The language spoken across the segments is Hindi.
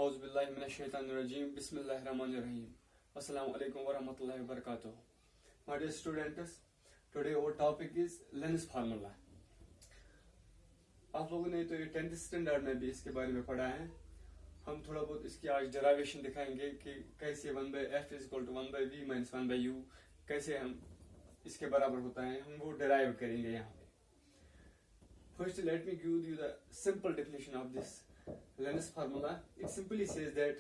Auzubillahiminash-shaytanir-rajim. Bismillahir-rahmanir-rahim. Assalamu alaikum wa rahmatullahi wa barakatuh. My dear students, today our topic is Lenz formula. आप लोगों ने तो ये 10th स्टैंडर्ड में भी इसके बारे में पढ़ा है. हम थोड़ा बहुत इसकी आज डेरिवेशन दिखाएंगे कि कैसे 1/f = 1/v - 1/u कैसे हम इसके बराबर होता है, हम वो डेराइव करेंगे यहाँ पे. First, let me give you the simple definition of this Lenz formula. It simply says that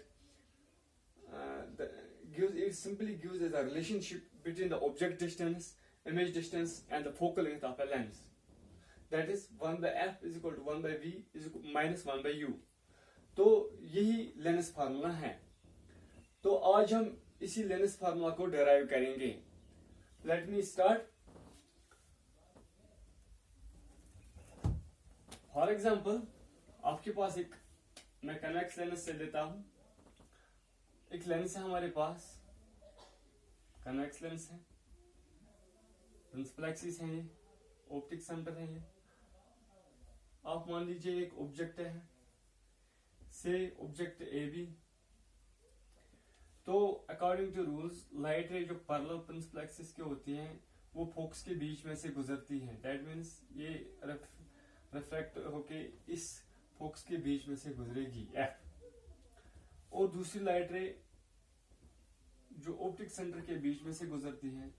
it simply gives us a relationship between the object distance, image distance, and the focal length of a lens. That is 1/f = 1/v - 1/u. तो यही लेंस फार्मूला है. तो आज हम इसी लेंस फार्मूला को डेराइव करेंगे. Let me start. For example, आपके पास मैं कन्वेक्स लेंस से लेता हूं. एक लेंस है हमारे पास, कन्वेक्स लेंस है, प्रिंसिपल एक्सिस है, ये ऑप्टिक सेंटर है. ये आप मान लीजिए एक ऑब्जेक्ट है, से ऑब्जेक्ट ए बी. तो according to rules light ray जो पैरेलल प्रिंसिपल एक्सिस के होती हैं वो फोकस के बीच में से गुजरती हैं. दैट मीन्स ये रिफ्लेक्ट होके इस फोकस के बीच में से गुजरेगी एफ. और दूसरी लाइट रे जो ऑप्टिक सेंटर के बीच में से गुजरती है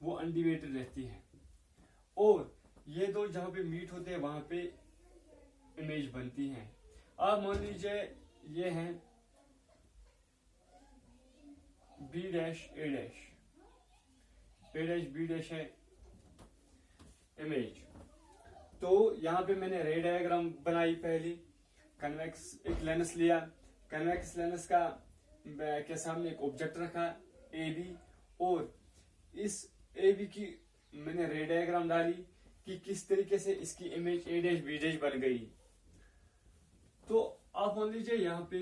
वो अनडिवेटेड रहती है. और ये दो जहां पे मीट होते हैं वहां पे इमेज बनती है. आप मान लीजिए ये है B' A', A' B' है इमेज. तो यहां पे मैंने रे डायग्राम बनाई. पहली कन्वेक्स एक लेंस लिया, कन्वेक्स लेंस का के सामने एक ऑब्जेक्ट रखा ए बी, और इस ए बी की मैंने रे डायग्राम डाली कि किस तरीके से इसकी इमेज A' B' बन गई. तो आप मान लीजिए यहां पे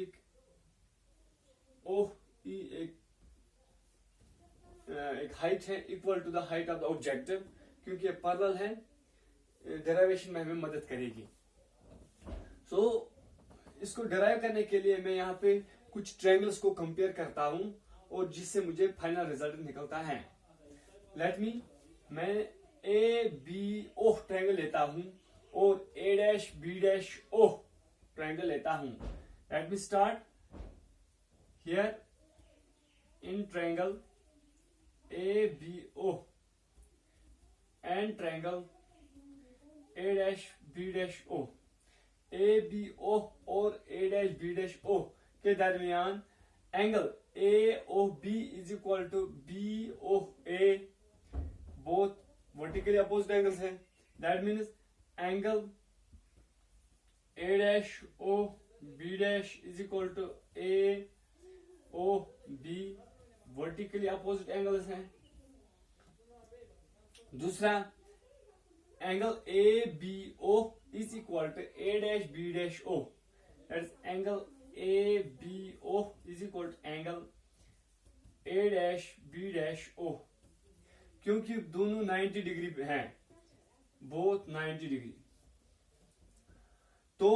एक हाइट है equal to the height of the objective, क्योंकि ये पैरेलल है, डेरिवेशन में हमें मदद करेगी. सो इसको डेराइव करने के लिए मैं यहाँ पे कुछ ट्रायंगल्स को कंपेयर करता हूं और जिससे मुझे फाइनल रिजल्ट निकलता है. मैं ए बी ओ ट्रायंगल लेता हूं और A' B' O ट्रायंगल लेता हूं. Let me start here in triangle ABO and triangle A' B' O. ABO और A' B' O के दरमियान angle AOB = BOA, both vertically opposite angles हैं. That means angle A'(O B' = AOB, vertically opposite angles हैं. दूसरा angle ABO = A' B' O. That is angle ABO = angle A' B' O, क्योंकि दोनों 90 डिग्री हैं, बोथ 90 डिग्री. तो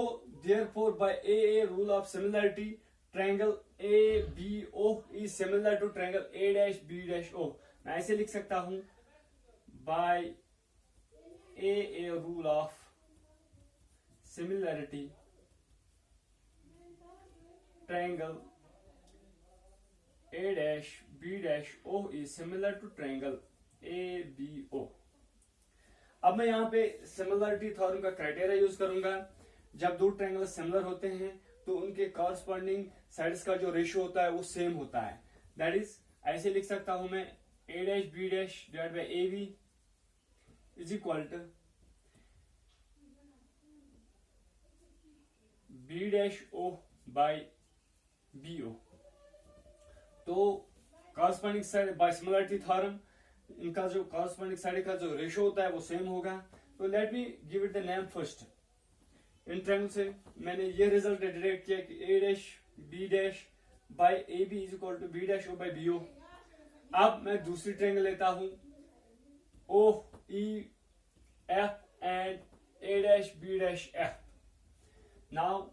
therefore by AA rule of similarity, triangle ABO is similar to triangle A' B' O. मैं ऐसे लिख सकता हूं by AA rule of similarity, triangle A' B' O is similar to triangle ABO. अब मैं यहाँ पे सिमिलरिटी थ्योरम का क्राइटेरिया यूज करूंगा. जब दो ट्रायंगल सिमिलर होते हैं तो उनके कॉरस्पॉन्डिंग साइड्स का जो रेशियो होता है वो सेम होता है. दैट इज ऐसे लिख सकता हूं मैं A' B' / AB = B' O / BO. तो corresponding side by similarity theorem इनका जो कॉरस्पॉन्डिंग साइड का जो रेशियो होता है वो सेम होगा. तो let me give it the name first. In triangle से मैंने ये रिजल्ट डिराइव किया कि A' B' by AB = B' O by BO. अब मैं दूसरी ट्रायंगल लेता हूं OEF and A' B' F. Now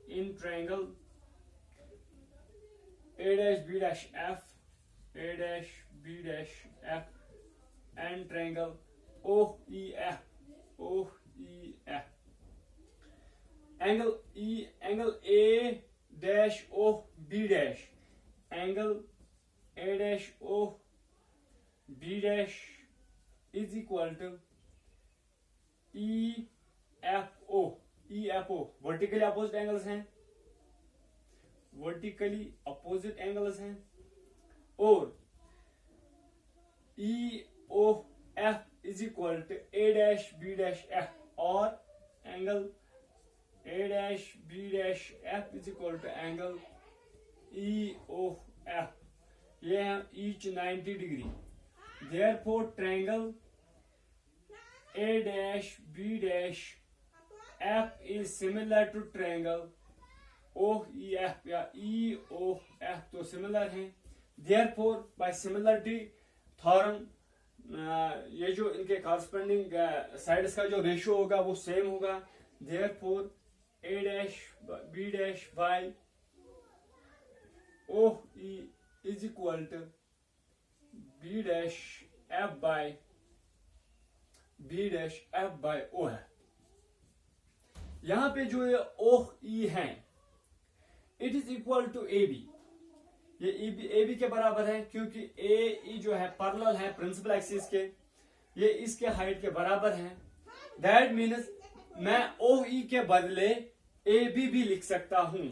in triangle A dash B dash F, A dash B dash F, and triangle OEF, OEF. Angle E, angle A dash O B dash, angle A dash O B dash is equal to EFO. EFO vertically opposite angles हैं, वर्टिकली अपोजिट एंगल्स हैं, और EOF is equal to A dash B dash F, और angle A dash B dash F is equal to angle EOF. ये है each 90 degree. Therefore triangle A dash B dash F is similar to triangle OEF या EOF, तो सिमिलर हैं. Therefore by similarity theorem ये जो इनके कॉरस्पॉन्डिंग साइड्स का जो रेशियो होगा वो सेम होगा. Therefore A dash B dash by OE is equal to B dash F by B dash F by O है. यहां पे जो ये OE है it is equal to AB. ये AB के बराबर है क्योंकि AE जो है पैरेलल है प्रिंसिपल एक्सिस के, ये इसके हाइट के बराबर है. दैट मीन्स मैं OE के बदले AB भी लिख सकता हूं,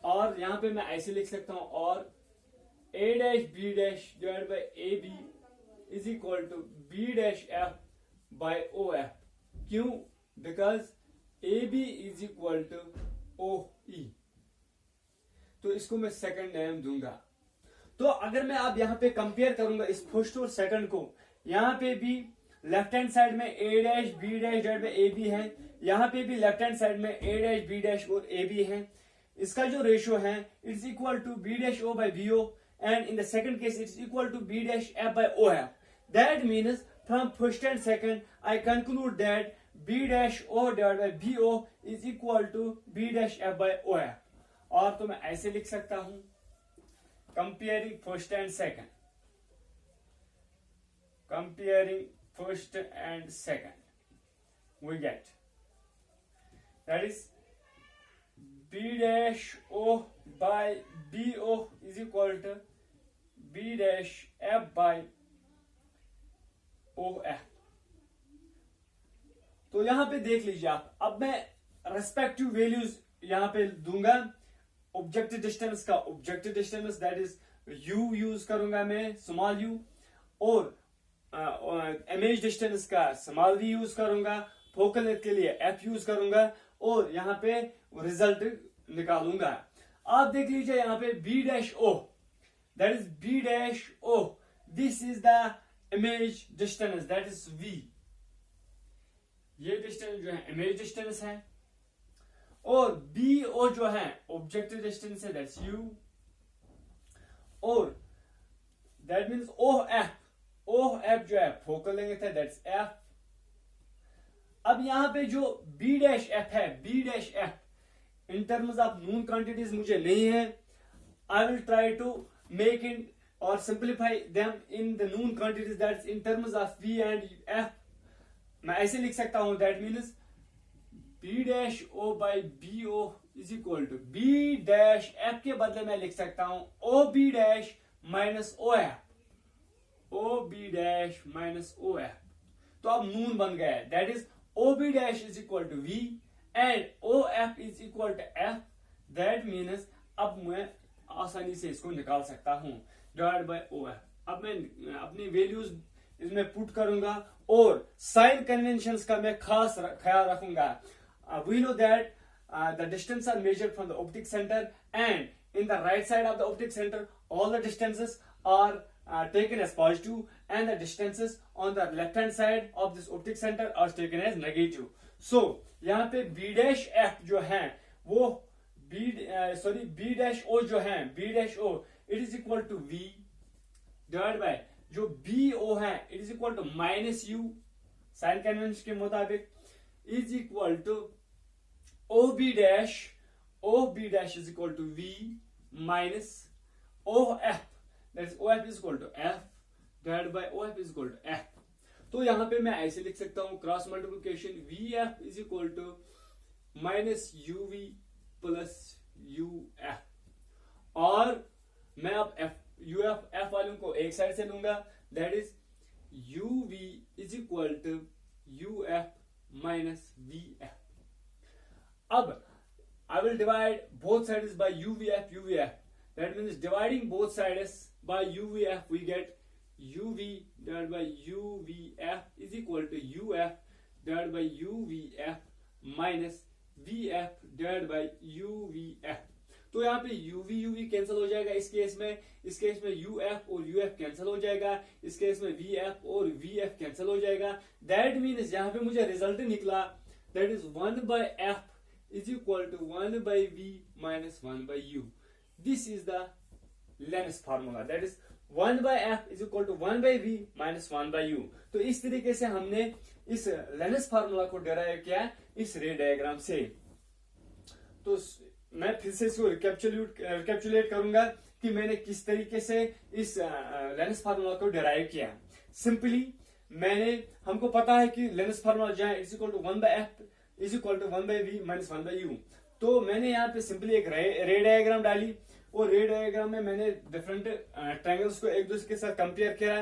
और यहां पे मैं ऐसे लिख सकता हूं, और A dash B dash divided by AB is equal to B dash F by OF. क्यों? Because AB is equal to OE. तो इसको मैं सेकंड नेम दूंगा. तो अगर मैं अब यहाँ पे कंपेयर करूंगा इस फर्स्ट और सेकंड को, यहाँ पे भी लेफ्ट हैंड साइड में A dash B dash divided by AB है, यहाँ पे भी लेफ्ट हैंड साइड में A डैश B डैश और AB है. इसका जो रेशियो है it's equal to B dash O by BO, and in the second case it's equal to B dash F by OF. That means from first and second I conclude that B dash O divided by BO is equal to B dash F by OF. और तो मैं ऐसे लिख सकता हूं, comparing first and second, comparing first and second, we get that is B dash O by BO is equal to B dash F by OF. तो यहां पे देख लीजिए आप, अब मैं रेस्पेक्टिव वैल्यूज यहां पे दूंगा. ऑब्जेक्टिव डिस्टेंस का objective distance that is U use करूंगा मैं, स्मॉल u, और इमेज डिस्टेंस का स्मॉल v यूज करूंगा, फोकल लेंथ के लिए F यूज करूंगा, और यहां पे रिजल्ट निकालूंगा. आप देख लीजिए यहां पे B dash O, that is B dash O, this is the image distance, that is V. ये डिस्टेंस जो है इमेज डिस्टेंस है, और BO जो है ऑब्जेक्टिव डिस्टेंस है, that's U, और that means OF जो है फोकल लेंथ है, that's F. अब यहां पे जो B dash F है, B dash F in terms of Noon quantities मुझे नहीं है. I will try to make it or simplify them in the known quantities, that's in terms of V and F. मैं ऐसे लिख सकता हूं, that means B dash O by BO is equal to B dash F के बदले मैं लिख सकता हूं OB dash minus OF, OB dash minus OF. तो अब नून बन गया है, that is OB dash is equal to V and OF is equal to F. That means अब मैं आसानी से इसको निकाल सकता हूं, डिवाइड बाय OF. अब मैं अपनी वैल्यूज इसमें पुट करूंगा, और साइन कन्वेंशंस का मैं खास ख्याल रखूंगा. We know that the distance are measured from the optic centre, and in the right side of the optic centre all the distances are taken as positive, and the distances on the left hand side of this optic center are taken as negative. So यहाँ पे B dash F जो है वो B dash O जो है, B dash O it is equal to V divided by जो BO है it is equal to minus U sign convention के मुताबिक is equal to OB dash O B dash is equal to V minus O F, that is O F is equal to F divide by O F is equal to F. तो यहां पे मैं ऐसे लिख सकता हूं cross multiplication V F is equal to minus U V plus U F, और मैं अब एफ यू एफ एफ वालों को एक साइड से लूंगा, that is U V is equal to U F minus V F. अब I will divide both sides by UVF UVF. That means dividing both sides by UVF, we get UV divided by UVF is equal to UF divided by UVF minus VF divided by UVF. तो यहाँ पे UV UV कैंसिल हो जाएगा इस केस में UF और UF कैंसिल हो जाएगा, इस केस में VF और VF कैंसिल हो जाएगा। दैट मीन्स यहाँ पे मुझे रिजल्ट निकला, that is 1 by F is equal to 1 by V minus 1 by U. This is the Lenz formula. That is 1 by F is equal to 1 by V minus 1 by U. तो इस तरीके से हमने इस Lenz formula को डेराइव किया इस रे डायग्राम से। तो मैं फिर से इसको रिकैप्चुलेट करूंगा कि मैंने किस तरीके से इस Lenz formula को डेराइव किया। सिंपली हमको पता है कि Lenz formula जो है is equal to 1 by F is equal to 1 by V minus 1 by U। तो मैंने यहाँ पे सिंपली एक रे डायग्राम डाली, और रे डायग्राम में मैंने डिफरेंट ट्रायंगल्स को एक दूसरे के साथ कंपेयर किया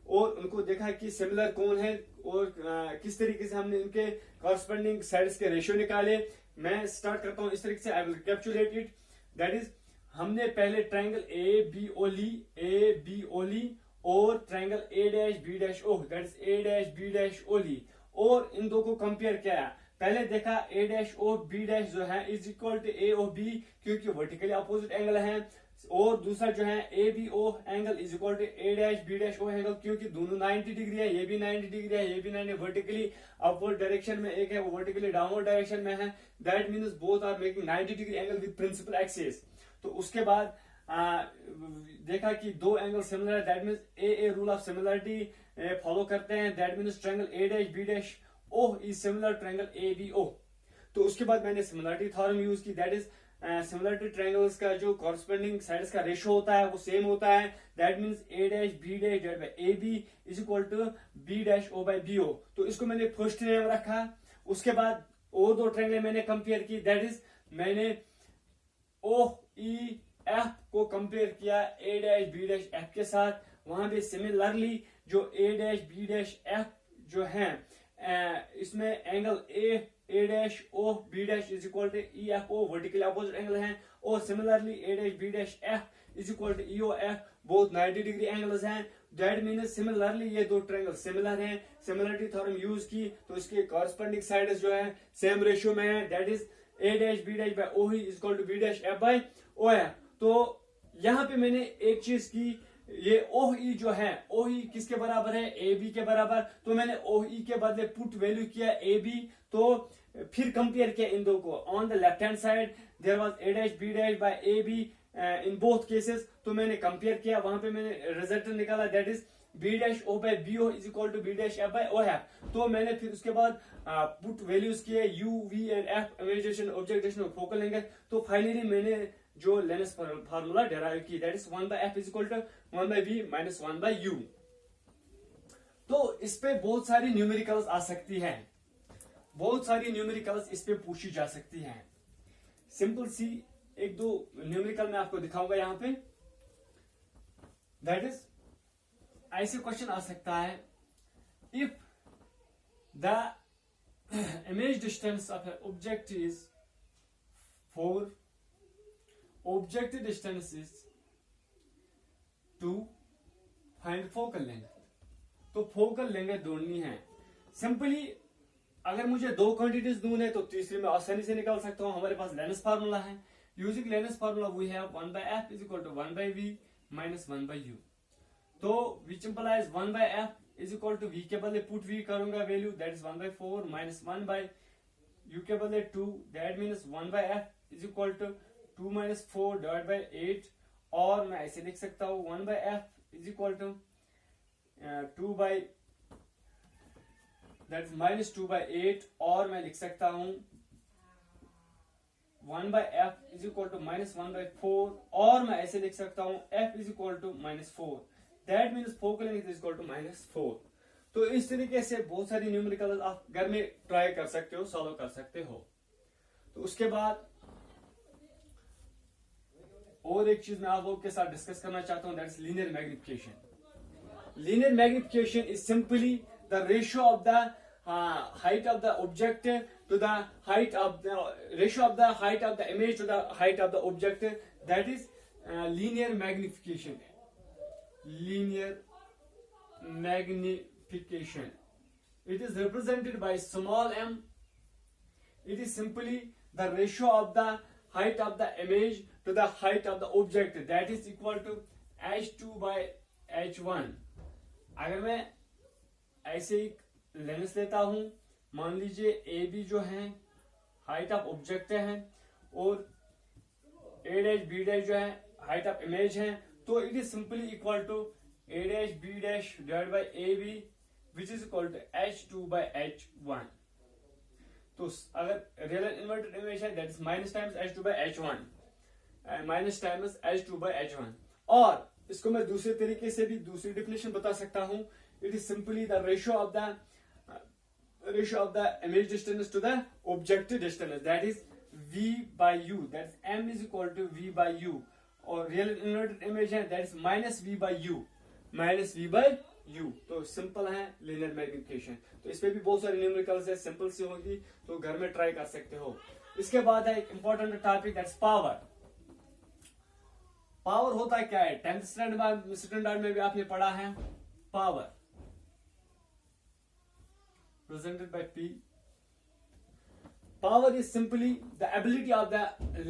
और उनको देखा कि सिमिलर कौन है और किस तरीके से हमने इनके कॉरस्पॉन्डिंग साइड्स के रेशियो निकाले। मैं स्टार्ट करता हूँ इस तरीके से, I will capitulate it. That is हमने पहले ट्रायंगल ए बी ओ ली और triangle A dash B dash O, that is A dash B dash O ली, और इन दो को कंपेयर किया। पहले देखा A dash O B dash जो है is equal to A O B, क्योंकि वर्टिकली अपोजिट एंगल है, और दूसरा जो है A B O angle is equal to A dash B dash O angle, क्योंकि दोनों 90 डिग्री है, ये भी 90 डिग्री है, ये भी 90 वर्टिकली अपवर्ड डायरेक्शन में एक है, वो वर्टिकली डाउनवर्ड डायरेक्शन में है। That means both are making 90 degree angle with principal axis. तो उसके बाद देखा कि दो एंगल सिमिलर है, that means a rule of similarity follow करते हैं। That means triangle A dash B dash O is similar triangle ABO। तो उसके बाद मैंने सिमिलरिटी थ्योरम यूज की, दैट इज सिमिलरिटी ट्रायंगल्स का जो कॉरस्पॉन्डिंग साइड्स का रेशियो होता है वो सेम होता है। That means A dash B dash divided by AB is equal to B dash O by BO। तो इसको मैंने फर्स्ट में रखा। उसके बाद और दो ट्रायंगल मैंने कंपेयर की, दैट इज मैंने OEF को कंपेयर किया A dash B dash F के साथ। वहां पे सिमिलरली जो A dash B dash F जो है इसमें angle A dash O B dash is equal to E F O, vertically opposite angle है, और similarly A dash B dash F is equal to E O F, both 90 degree angles हैं। दैट मीन्स सिमिलरली ये दो ट्रायंगल सिमिलर हैं। सिमिलरिटी थ्योरम यूज की तो इसके कॉरस्पॉन्डिंग साइड्स जो है सेम रेशियो में है, that is A dash B dash by O E is equal to B dash F by O F. तो यहाँ पे मैंने एक चीज की, ये OE जो है OE किसके बराबर है, AB के बराबर, तो मैंने OE के बदले पुट वैल्यू किया AB। तो फिर कंपेयर किया इन दो को, on the left hand side there was A dash B dash by AB in both cases. तो मैंने कंपेयर किया, वहां पे मैंने रिजल्ट निकाला, that is B dash O by BO is equal to B dash F by OF। तो मैंने फिर उसके बाद पुट वैल्यूज किए U V and F, imagination objectivation focal length. तो फाइनली मैंने जो लेंस फार्मूला डेराइव की, that is 1 by F is equal to 1 by V minus 1 by U। तो इस पे बहुत सारी न्यूमेरिकल्स आ सकती हैं, बहुत सारी न्यूमेरिकल्स इस पे पूछी जा सकती हैं। सिंपल सी एक दो न्यूमेरिकल मैं आपको दिखाऊंगा यहाँ पे। दैट इज ऐसे क्वेश्चन आ सकता है, if the image distance of an object is 4, objective distance is 2, find focal length। तो फोकल लेंथ ढूंढनी है। सिंपली अगर मुझे दो क्वांटिटीज ढूंढने तो तीसरी में आसानी से निकाल सकता हूं। हमारे पास लेंस फार्मूला है, using lens formula we have 1 by F is equal to 1 by V minus 1 by U। तो which implies 1 by F is equal to V के बदले पुट V करूंगा value, that is 1 by 4 minus 1 by U के बदले 2, that means 1 by F is equal to 2 minus 4 divided by 8, और मैं ऐसे लिख सकता हूं 1 by F is equal to 2 by that is minus 2 by 8, और मैं लिख सकता हूं 1/f इज इक्वल टू -1/4, और मैं ऐसे लिख सकता हूं f is equal to -4, that means focal length is equal to -4। तो इस तरीके से बहुत सारी न्यूमेरिकल आप घर में ट्राई कर सकते हो, सॉल्व कर सकते हो। तो उसके बाद और एक चीज मैं आप लोगों के साथ डिस्कस करना चाहता हूं, that is linear magnification. Linear magnification is simply the ratio of the height of the object to the height of the ratio of the height of the image to the height of the object, that is linear magnification. Linear magnification, it is represented by small m. It is simply the ratio of the height of the image to the height of the object, that is equal to h2/h1। अगर मैं ऐसे एक लेंस लेता हूं, मान लीजिए ए बी जो है हाइट ऑफ ऑब्जेक्ट है और ए डैश बी डैश जो है हाइट ऑफ इमेज है, तो it is simply equal to A dash B dash divide by A B which is equal to h2/h1। तो अगर रियल इन्वर्टेड इमेज है that is minus times h2/h1, minus times h2/h1। और इसको मैं दूसरे तरीके से भी दूसरी डेफिनेशन बता सकता हूं, it is simply the ratio of the image distance to the objective distance, that is v/u, that is m is equal to v/u, और रियल इन्वर्टेड इमेज है that is -v/u। तो सिंपल है लीनियर मैग्निफिकेशन। तो इस पे भी बहुत सारी न्यूमेरिकल्स है, सिंपल सी होगी, तो घर में ट्राई कर सकते हो। इसके बाद है एक important topic, that's power. Power होता है क्या है, 10th स्टैंडर्ड में भी आपने पढ़ा है। Power presented by P. Power is simply the ability of the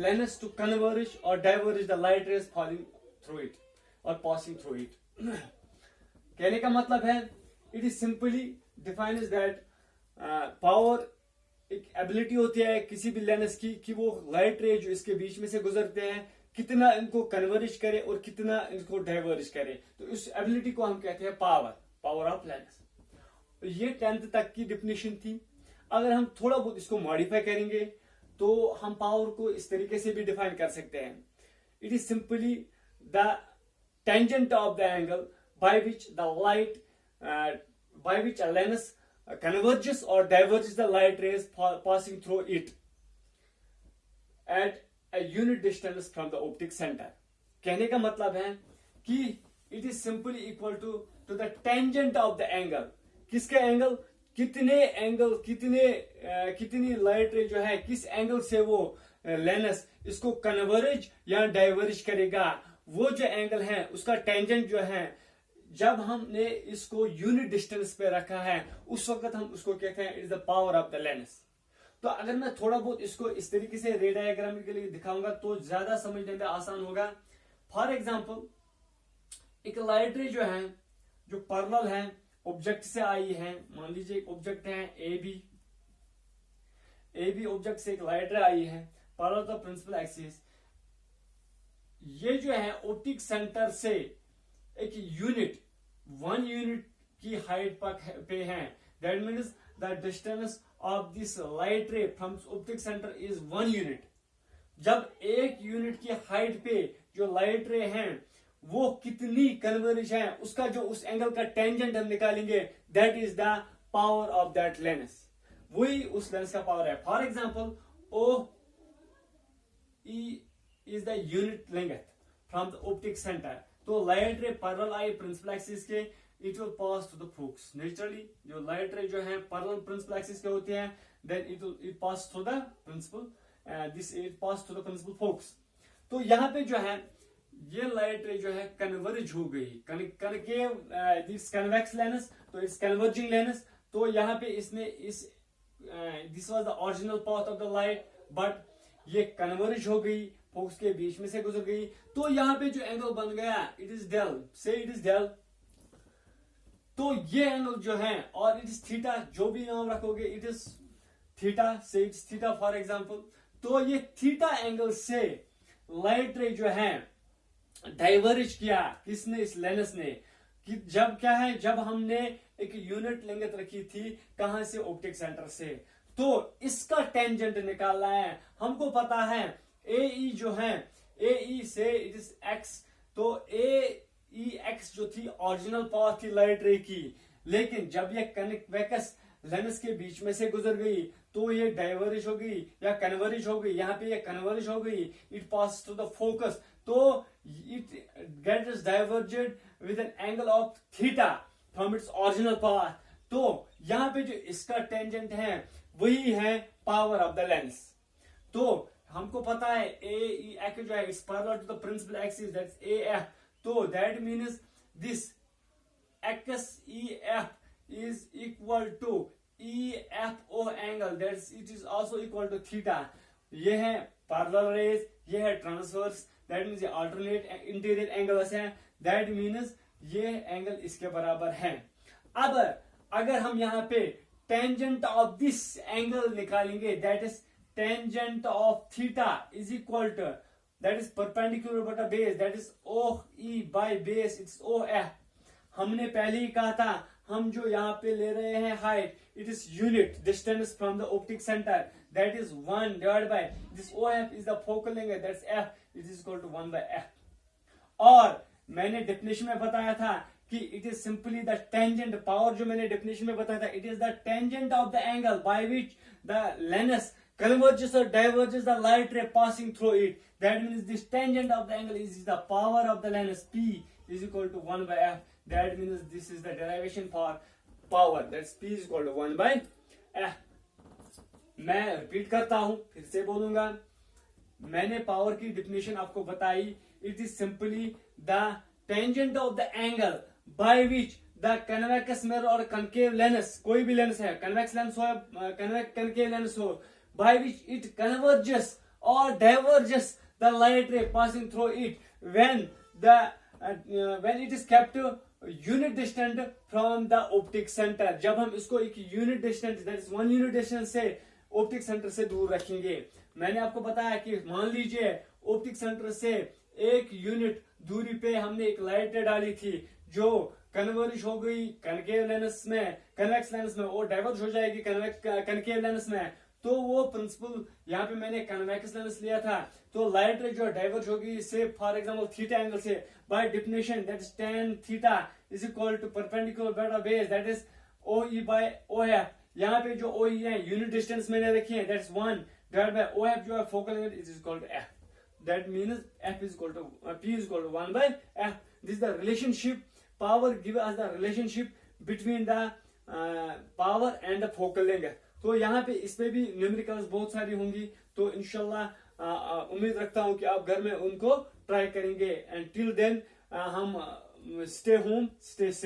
lens to converge or diverge the light rays falling through it or passing through it. कहने का मतलब है, it is simply defines that power एक एबिलिटी होती है किसी भी लेंस की कि वो लाइट रे जो इसके बीच में से गुजरते हैं कितना इनको कन्वर्ज करे और कितना इनको डाइवर्ज करे। तो इस एबिलिटी को हम कहते हैं पावर ऑफ लेंस। ये 10th तक की डिफिनेशन थी। अगर हम थोड़ा बहुत इसको मॉडिफाई करेंगे तो हम पावर को इस तरीके से भी डिफाइन कर सकते हैं, it is simply the tangent of the angle by which a lens converges और diverges the light rays passing through it at a unit distance from the optic centre. कहने का मतलब है कि it is simply equal to the tangent of the angle. किसके एंगल, कितनी लाइट रे जो है किस एंगल से वो लेंस इसको कन्वर्ज या डाइवर्ज करेगा, वो जो एंगल है उसका टेंजेंट जो है जब हमने इसको यूनिट डिस्टेंस पे रखा है उस वक्त हम उसको कहते हैं it is the power of the lens. तो अगर मैं थोड़ा बहुत इसको इस तरीके से रे डायग्राम के लिए दिखाऊंगा तो ज्यादा समझने में आसान होगा। फॉर एग्जाम्पल एक लाइट रे जो है जो पैरेलल है ऑब्जेक्ट से आई है, मान लीजिए एक ऑब्जेक्ट है ए बी ऑब्जेक्ट से एक लाइट रे आई है पैरेलल टू प्रिंसिपल एक्सिस। ये जो है ऑप्टिक सेंटर से एक वन यूनिट की हाइट पे है, that means the distance of this light रे from optic centre is 1 unit. जब 1 यूनिट की हाइट पे जो लाइट रे है वो कितनी कन्वर्ज है उसका जो उस एंगल का टेंजेंट हम निकालेंगे, that is the power of that lens. वही उस लेंस का पावर है। For example O E is the unit length from the optic centre. तो लाइट रे पैरेलल आई प्रिंसिपल एक्सिस के, it will pass through the focus. Naturally जो लाइट रे जो है पैरेलल प्रिंसिपल एक्सिस के होते हैं, then it pass through the principal focus. तो यहाँ पे जो है ये लाइट रे जो है कन्वर्ज हो गई, दिस कन्वेक्स लेंस तो इट्स कन्वर्जिंग लेंस। तो यहाँ पे इसने this was the original path of the light, but ये कन्वर्ज हो गई, फोकस के बीच में से गुजर गई। तो यहाँ पे जो एंगल बन गया इट इज डेल, से इट इज डेल। तो ये एंगल जो है और इट इज थीटा, जो भी नाम रखोगे इट इज थीटा, से इट्स थीटा फॉर एग्जाम्पल। तो ये थीटा एंगल से लाइट रे जो है डाइवर्ज किया किसने, इस लेंस ने। कि जब क्या है, जब हमने एक यूनिट लेंथ रखी थी कहां से, ऑप्टिक सेंटर से। तो इसका टेंजेंट निकालना है। हमको पता है AE जो है, AE से इट इज x, तो AEX जो थी ओरिजिनल पावर थी लाइट रे की, लेकिन जब ये कन्वेक्स लेंस के बीच में से गुजर गई तो ये डाइवर्ज हो गई या कन्वर्ज हो गई। यहाँ पे ये कन्वर्ज हो गई, it pass to the focus, तो it gets diverged with an angle of theta from its original path. तो यहाँ पे जो इसका टेंजेंट है वही है पावर ऑफ द लेंस। तो हमको पता है AEX जो है is parallel to the principal axis, that's AF, तो that means this XEF is equal to EFO angle, that's it is also equal to theta। ये है पैरेलल रेज, ये है ट्रांसवर्स, दैट मीन्स ये अल्टरनेट इंटीरियर एंगल्स हैं, दैट मीन्स ये एंगल इसके बराबर है। अब अगर हम यहाँ पे टेंजेंट ऑफ दिस एंगल निकालेंगे, that is tangent of theta is equal to, that is perpendicular बटा base, that is OE by base, it's OF। हमने पहले ही कहा था, हम जो यहाँ पे ले रहे हैं height, it is unit distance from the optic centre, that is 1 divide by this OF is the focal length, that's F, it is equal to 1 by F। और मैंने डेफिनेशन में बताया था कि it is simply the tangent, power जो मैंने डेफिनेशन में बताया था, it is the tangent of the angle by which the lens converges or diverges the light ray passing through it, that means this tangent of the angle is the power of the lens, P is equal to 1 by F, that means this is the derivation for power, that's P is equal to 1 by F। मैं रिपीट करता हूं, फिर से बोलूंगा, मैंने पावर की डेफिनेशन आपको बताई, it is simply the tangent of the angle by which the convex mirror और कनकेव लेंस, कोई भी लेंस है, कन्वेक्स लेंस हो कनकेव लेंस हो, by which it converges or diverges the light ray passing through it when it is kept unit distant from the optic center। जब हम इसको एक unit distance, that is 1 unit distance से ऑप्टिक सेंटर से दूर रखेंगे। मैंने आपको बताया कि मान लीजिए ऑप्टिक सेंटर से 1 यूनिट दूरी पे हमने एक लाइट रे डाली थी जो कन्वर्ज हो गई कनकेव लेंस में, कन्वेक्स लेंस में, और डाइवर्ज हो जाएगी कनकेव लेंस में, तो वो प्रिंसिपल यहाँ पे मैंने कन्वेक्स लेंस लिया था, तो लाइट रे जो डाइवर्ज होगी से फॉर एग्जांपल थीटा एंगल से, by definition that is tan theta is equal to perpendicular बटा base, that is OE by OF। यहाँ पे जो OE है यूनिट डिस्टेंस मैंने रखी है, that is 1 divide by OF जो है focal length is equal to F, that means F is equal to P is equal to 1 by F। This the relationship, power give us the relationship between the power and the focal length. तो यहाँ पे इस पे भी न्यूमेरिकल्स बहुत सारी होंगी, तो इंशाल्लाह उम्मीद रखता हूँ कि आप घर में उनको ट्राई करेंगे। एंड टिल देन हम स्टे होम, स्टे सेफ।